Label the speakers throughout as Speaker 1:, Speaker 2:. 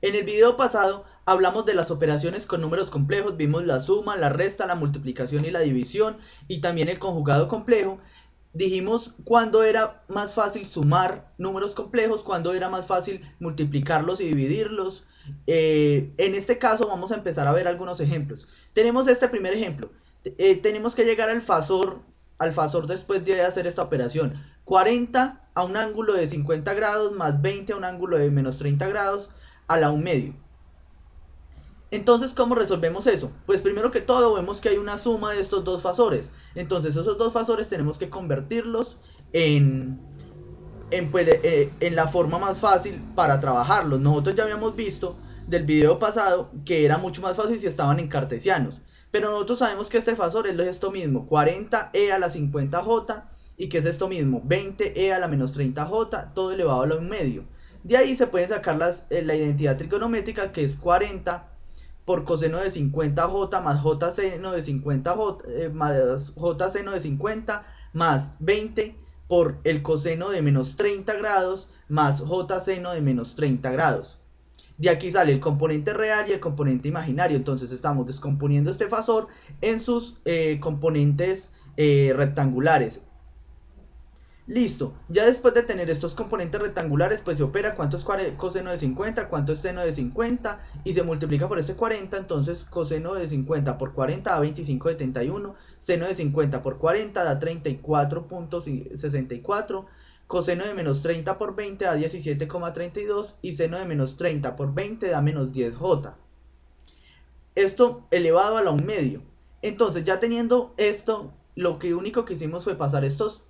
Speaker 1: En el video pasado hablamos de las operaciones con números complejos, vimos la suma, la resta, la multiplicación y la división y también el conjugado complejo. Dijimos cuándo era más fácil sumar números complejos, cuándo era más fácil multiplicarlos y dividirlos. En este caso vamos a empezar a ver algunos ejemplos. Tenemos este primer ejemplo. Tenemos que llegar al fasor después de hacer esta operación. 40 a un ángulo de 50 grados más 20 a un ángulo de menos 30 grados a la 1/2. Entonces, ¿cómo resolvemos eso? Pues primero que todo vemos que hay una suma de estos dos fasores. Entonces esos dos fasores tenemos que convertirlos en la forma más fácil para trabajarlos. Nosotros ya habíamos visto del video pasado que era mucho más fácil si estaban en cartesianos. Pero nosotros sabemos que este fasor es esto mismo, 40e a la 50j, y que es esto mismo, 20e a la menos 30j, todo elevado a la 1/2. De ahí se pueden sacar la identidad trigonométrica, que es 40 por coseno de 50j más j seno de 50j, más j seno de 50 más 20 por el coseno de menos 30 grados más j seno de menos 30 grados. De aquí sale el componente real y el componente imaginario. Entonces estamos descomponiendo este fasor en sus componentes rectangulares. Listo, ya después de tener estos componentes rectangulares, pues se opera cuánto es coseno de 50, cuánto es seno de 50, y se multiplica por este 40. Entonces coseno de 50 por 40 da 25,71, seno de 50 por 40 da 34,64, coseno de menos 30 por 20 da 17,32, y seno de menos 30 por 20 da menos 10j. Esto elevado a la 1/2. Entonces, ya teniendo esto, lo que único que hicimos fue pasar estos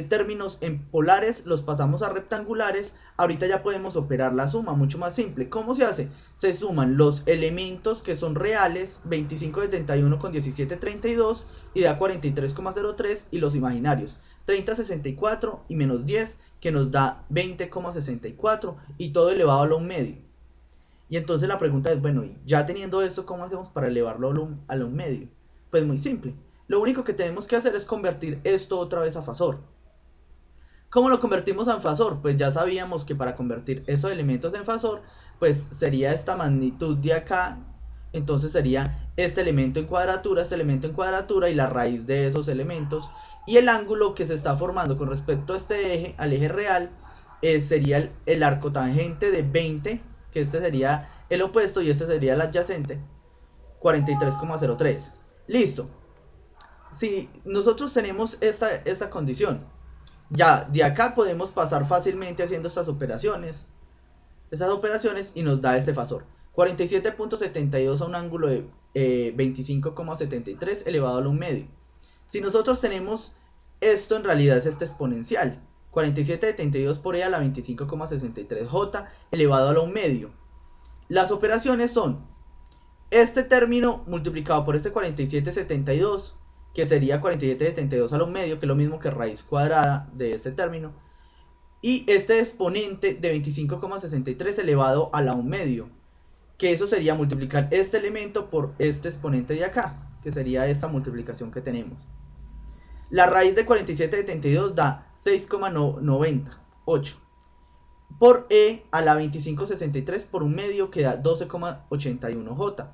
Speaker 1: términos en polares, los pasamos a rectangulares. Ahorita ya podemos operar la suma, mucho más simple. ¿Cómo se hace? Se suman los elementos que son reales, 25,71 con 17,32, y da 43,03, y los imaginarios, 30,64 y menos 10, que nos da 20,64, y todo elevado a la 1/2. Y entonces la pregunta es, bueno, y ya teniendo esto, ¿cómo hacemos para elevarlo a la 1/2? Pues muy simple. Lo único que tenemos que hacer es convertir esto otra vez a fasor. ¿Cómo lo convertimos en fasor? Pues ya sabíamos que para convertir esos elementos en fasor, pues sería esta magnitud de acá. Entonces sería este elemento en cuadratura y la raíz de esos elementos. Y el ángulo que se está formando con respecto a este eje, al eje real, sería el arco tangente de 20, que este sería el opuesto y este sería el adyacente, 43,03. Listo. Si nosotros tenemos esta condición, ya de acá podemos pasar fácilmente haciendo estas operaciones y nos da este fasor. 47,72 a un ángulo de 25,73 elevado a la 1/2. Si nosotros tenemos esto, en realidad es este exponencial. 47,72 por e a la 25,63j elevado a la 1/2. Las operaciones son este término multiplicado por este 47,72, que sería 47,72 a la 1/2, que es lo mismo que raíz cuadrada de este término, y este exponente de 25,63 elevado a la 1/2, que eso sería multiplicar este elemento por este exponente de acá, que sería esta multiplicación que tenemos. La raíz de 47,72 da 6,98 por e a la 25,63 por 1/2, que da 12,81j.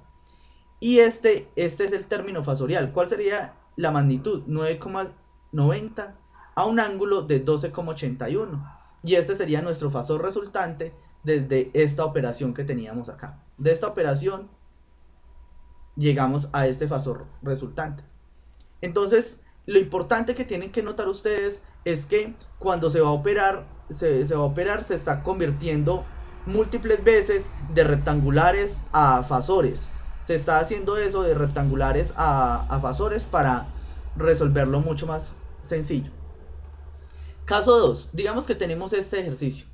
Speaker 1: Y este es el término fasorial. ¿Cuál sería la magnitud? 9,90 a un ángulo de 12,81. Y este sería nuestro fasor resultante desde esta operación que teníamos acá. De esta operación llegamos a este fasor resultante. Entonces, lo importante que tienen que notar ustedes es que cuando se va a operar, se está convirtiendo múltiples veces de rectangulares a fasores. Se está haciendo eso de rectangulares a fasores para resolverlo mucho más sencillo. Caso 2. Digamos que tenemos este ejercicio.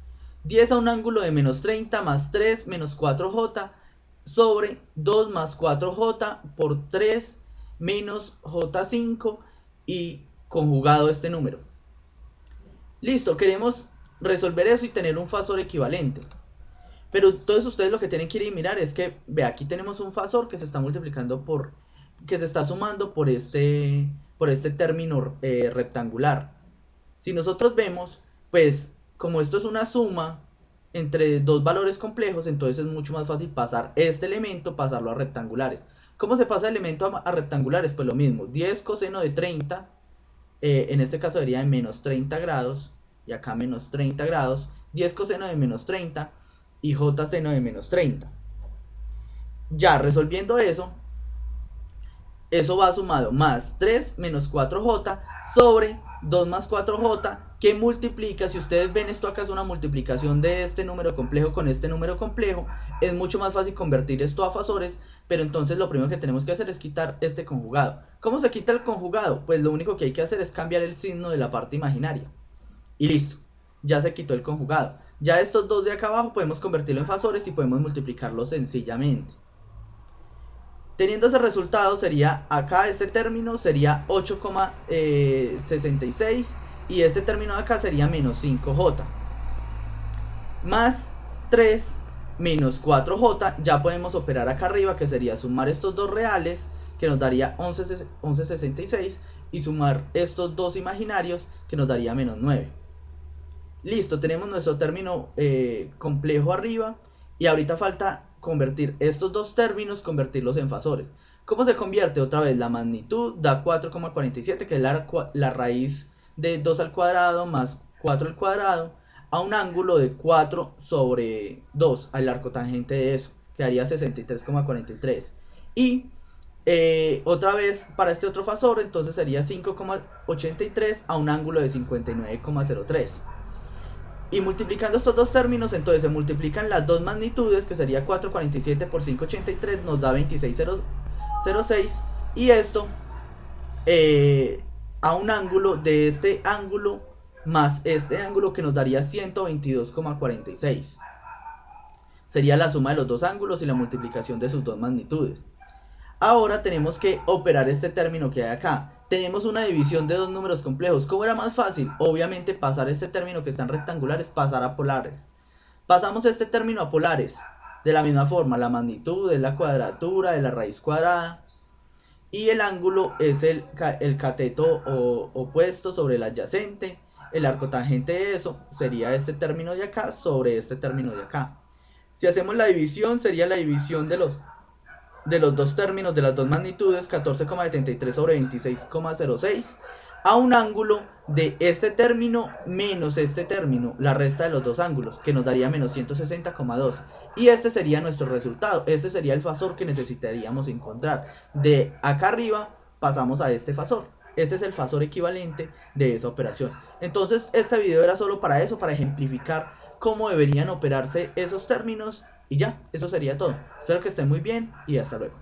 Speaker 1: 10 a un ángulo de menos 30 más 3 menos 4j sobre 2 más 4j por 3 menos j5 y conjugado este número. Listo, queremos resolver eso y tener un fasor equivalente. Pero entonces ustedes lo que tienen que ir a mirar es que, ve, aquí tenemos un fasor que se está multiplicando que se está sumando por este término rectangular. Si nosotros vemos, pues como esto es una suma entre dos valores complejos, entonces es mucho más fácil pasar este elemento, pasarlo a rectangulares. ¿Cómo se pasa el elemento a rectangulares? Pues lo mismo, 10 coseno de 30, en este caso sería de menos 30 grados, y acá menos 30 grados, 10 coseno de menos 30 y j seno de menos 30. Ya resolviendo eso va sumado más 3 menos 4j sobre 2 más 4j, que multiplica, si ustedes ven esto acá es una multiplicación de este número complejo con este número complejo, es mucho más fácil convertir esto a fasores, pero entonces lo primero que tenemos que hacer es quitar este conjugado. ¿Cómo se quita el conjugado? Pues lo único que hay que hacer es cambiar el signo de la parte imaginaria. Y listo, ya se quitó el conjugado. Ya estos dos de acá abajo podemos convertirlo en fasores y podemos multiplicarlos sencillamente. Teniendo ese resultado, sería acá este término sería 8,66 y este término de acá sería menos 5j más 3 menos 4j. Ya podemos operar acá arriba, que sería sumar estos dos reales, que nos daría 11,66, y sumar estos dos imaginarios, que nos daría menos 9. Listo, tenemos nuestro término complejo arriba, y ahorita falta convertir estos dos términos, convertirlos en fasores. ¿Cómo se convierte? Otra vez, la magnitud da 4,47, que es la raíz de 2 al cuadrado más 4 al cuadrado, a un ángulo de 4 sobre 2, al arco tangente de eso, que daría 63,43. Y otra vez, para este otro fasor, entonces sería 5,83 a un ángulo de 59,03. Y multiplicando estos dos términos, entonces se multiplican las dos magnitudes, que sería 4,47 por 5,83, nos da 26,006. Y esto a un ángulo de este ángulo más este ángulo, que nos daría 122,46. Sería la suma de los dos ángulos y la multiplicación de sus dos magnitudes. Ahora tenemos que operar este término que hay acá. Tenemos una división de dos números complejos. ¿Cómo era más fácil? Obviamente pasar este término que están rectangulares, pasar a polares. Pasamos este término a polares. De la misma forma, la magnitud es la cuadratura de la raíz cuadrada. Y el ángulo es el cateto opuesto sobre el adyacente. El arco tangente de eso sería este término de acá sobre este término de acá. Si hacemos la división, sería la división de los dos términos de las dos magnitudes, 14,73 sobre 26,06, a un ángulo de este término menos este término, la resta de los dos ángulos, que nos daría menos 160,12. Y este sería nuestro resultado. Este sería el fasor que necesitaríamos encontrar. De acá arriba pasamos a este fasor. Este es el fasor equivalente de esa operación. Entonces este video era solo para eso, para ejemplificar cómo deberían operarse esos términos. Y ya, eso sería todo. Espero que estén muy bien y hasta luego.